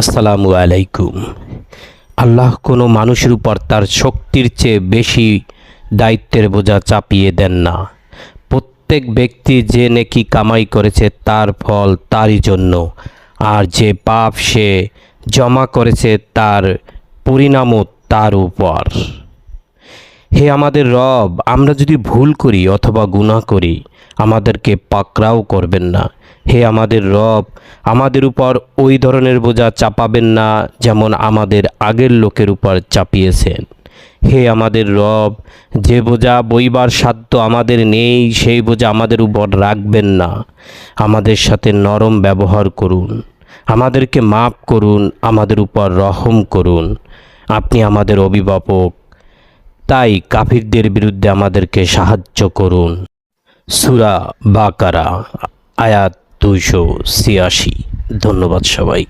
আসসালামু আলাইকুম। আল্লাহ কোনো মানুষের উপর তার শক্তির চেয়ে বেশি দায়িত্বের বোঝা চাপিয়ে দেন না। প্রত্যেক ব্যক্তি যে নেকি কামাই করেছে তার ফল তারই জন্য, আর যে পাপ সে জমা করেছে তার পরিণামও তার উপর। হে আমাদের রব, আমরা যদি ভুল করি অথবা গুনাহ করি আমাদেরকে পাকড়াও করবেন না। হে আমাদের রব, আমাদের উপর ওই ধরনের বোঝা চাপাবেন না যেমন আমাদের আগের লোকের উপর চাপিয়েছেন। হে আমাদের রব, যে বোঝা বইবার সাধ্য আমাদের নেই সেই বোঝা আমাদের উপর রাখবেন না। আমাদের সাথে নরম ব্যবহার করুন, আমাদেরকে মাফ করুন, আমাদের উপর রহম করুন। আপনি আমাদের অভিভাবক, তাই কাফিরদের বিরুদ্ধে আমাদেরকে সাহায্য করুন। সূরা বাকারা আয়াত 286। ধন্যবাদ সবাই।